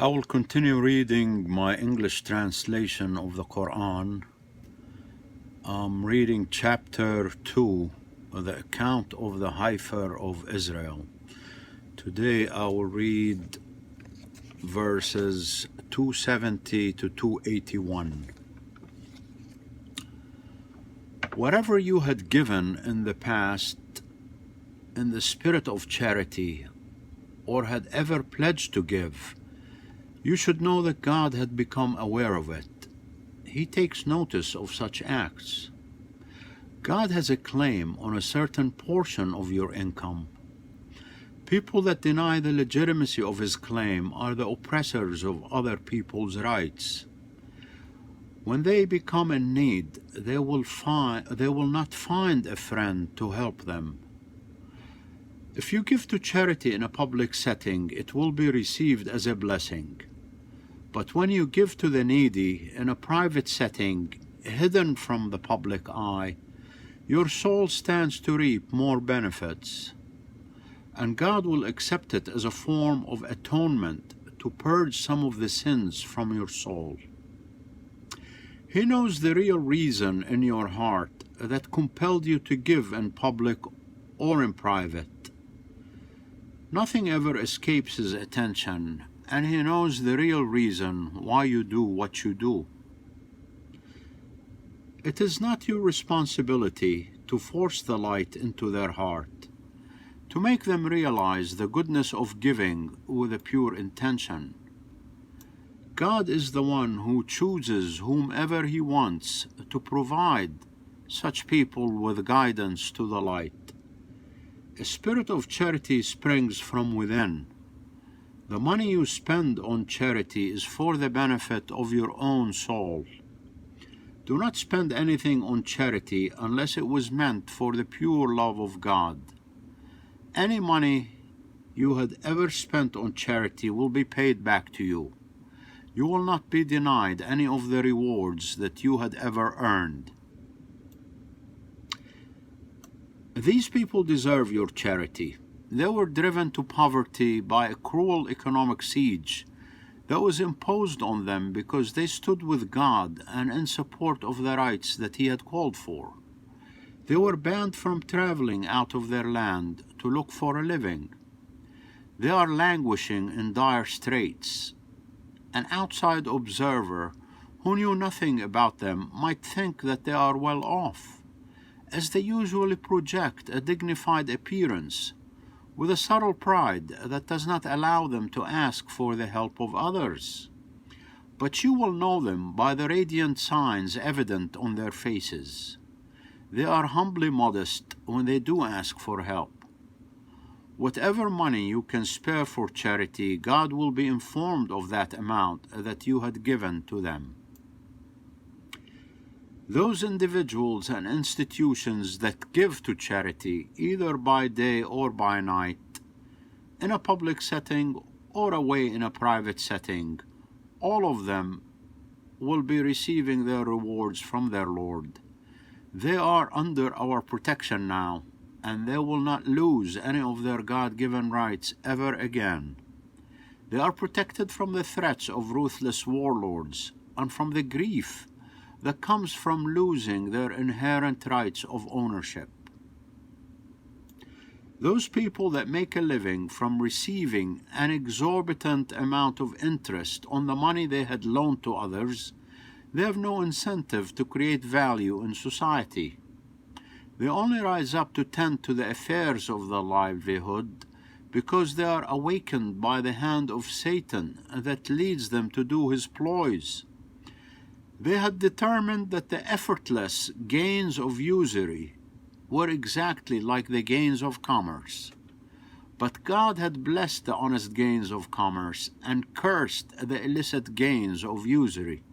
I will continue reading my English translation of the Quran. I'm reading chapter 2, the account of the Heifer of Israel. Today I will read verses 270 to 281. Whatever you had given in the past in the spirit of charity, or had ever pledged to give, you should know that God had become aware of it. He takes notice of such acts. God has a claim on a certain portion of your income. People that deny the legitimacy of his claim are the oppressors of other people's rights. When they become in need, they will not find a friend to help them. If you give to charity in a public setting, it will be received as a blessing. But when you give to the needy in a private setting, hidden from the public eye, your soul stands to reap more benefits. And God will accept it as a form of atonement to purge some of the sins from your soul. He knows the real reason in your heart that compelled you to give in public or in private. Nothing ever escapes his attention, and he knows the real reason why you do what you do. It is not your responsibility to force the light into their heart, to make them realize the goodness of giving with a pure intention. God is the one who chooses whomever he wants to provide such people with guidance to the light. A spirit of charity springs from within. The money you spend on charity is for the benefit of your own soul. Do not spend anything on charity unless it was meant for the pure love of God. Any money you had ever spent on charity will be paid back to you. You will not be denied any of the rewards that you had ever earned. These people deserve your charity. They were driven to poverty by a cruel economic siege that was imposed on them because they stood with God and in support of the rights that he had called for. They were banned from traveling out of their land to look for a living. They are languishing in dire straits. An outside observer who knew nothing about them might think that they are well off, as they usually project a dignified appearance with a subtle pride that does not allow them to ask for the help of others. But you will know them by the radiant signs evident on their faces. They are humbly modest when they do ask for help. Whatever money you can spare for charity, God will be informed of that amount that you had given to them. Those individuals and institutions that give to charity, either by day or by night, in a public setting or away in a private setting, all of them will be receiving their rewards from their Lord. They are under our protection now, and they will not lose any of their God-given rights ever again. They are protected from the threats of ruthless warlords and from the grief that comes from losing their inherent rights of ownership. Those people that make a living from receiving an exorbitant amount of interest on the money they had loaned to others, they have no incentive to create value in society. They only rise up to tend to the affairs of their livelihood because they are awakened by the hand of Satan that leads them to do his ploys. They had determined that the effortless gains of usury were exactly like the gains of commerce. But God had blessed the honest gains of commerce and cursed the illicit gains of usury.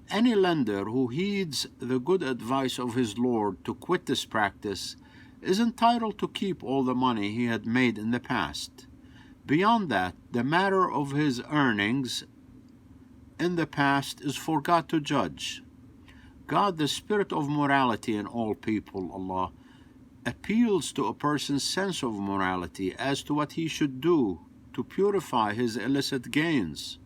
Any lender who heeds the good advice of his Lord to quit this practice is entitled to keep all the money he had made in the past. Beyond that, the matter of his earnings in the past is for God to judge. God, the spirit of morality in all people, Allah, appeals to a person's sense of morality as to what he should do to purify his illicit gains.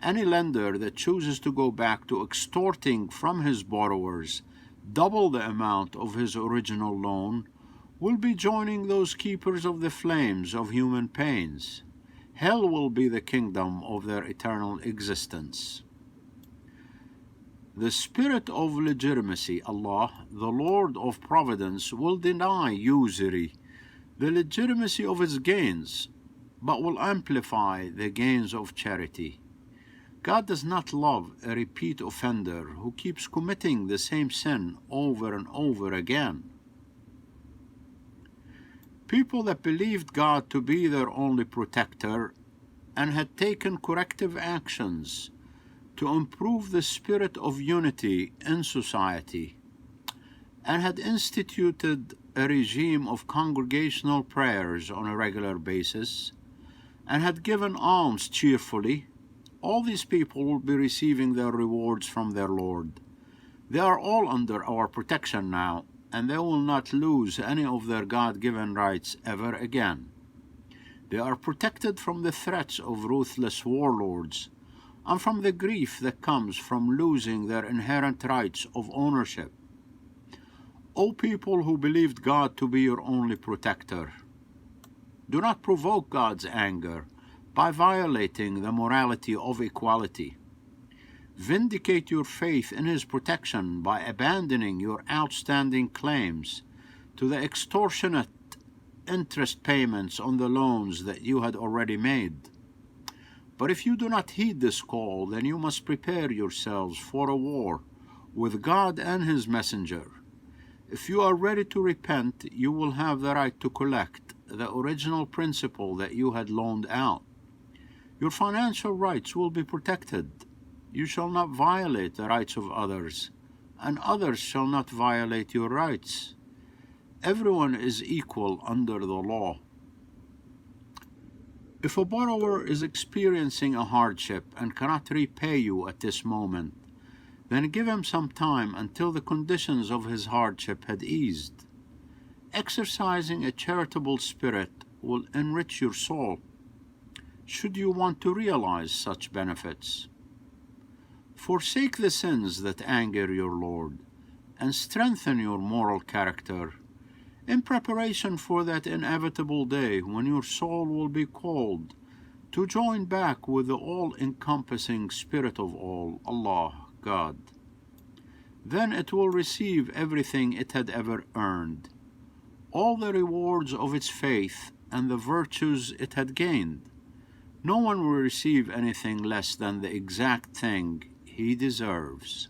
Any lender that chooses to go back to extorting from his borrowers double the amount of his original loan will be joining those keepers of the flames of human pains. Hell will be the kingdom of their eternal existence. The spirit of legitimacy, Allah, the Lord of Providence, will deny usury the legitimacy of its gains, but will amplify the gains of charity. God does not love a repeat offender who keeps committing the same sin over and over again. People that believed God to be their only protector and had taken corrective actions to improve the spirit of unity in society, and had instituted a regime of congregational prayers on a regular basis, and had given alms cheerfully, all these people will be receiving their rewards from their Lord. They are all under our protection now, and they will not lose any of their God-given rights ever again. They are protected from the threats of ruthless warlords, and from the grief that comes from losing their inherent rights of ownership. O people who believed God to be your only protector, do not provoke God's anger by violating the morality of equality. Vindicate your faith in his protection by abandoning your outstanding claims to the extortionate interest payments on the loans that you had already made. But if you do not heed this call, then you must prepare yourselves for a war with God and his messenger. If you are ready to repent, you will have the right to collect the original principal that you had loaned out. Your financial rights will be protected. You shall not violate the rights of others, and others shall not violate your rights. Everyone is equal under the law. If a borrower is experiencing a hardship and cannot repay you at this moment, then give him some time until the conditions of his hardship had eased. Exercising a charitable spirit will enrich your soul, should you want to realize such benefits. Forsake the sins that anger your Lord, and strengthen your moral character, in preparation for that inevitable day when your soul will be called to join back with the all-encompassing Spirit of all, Allah, God. Then it will receive everything it had ever earned, all the rewards of its faith and the virtues it had gained. No one will receive anything less than the exact thing he deserves.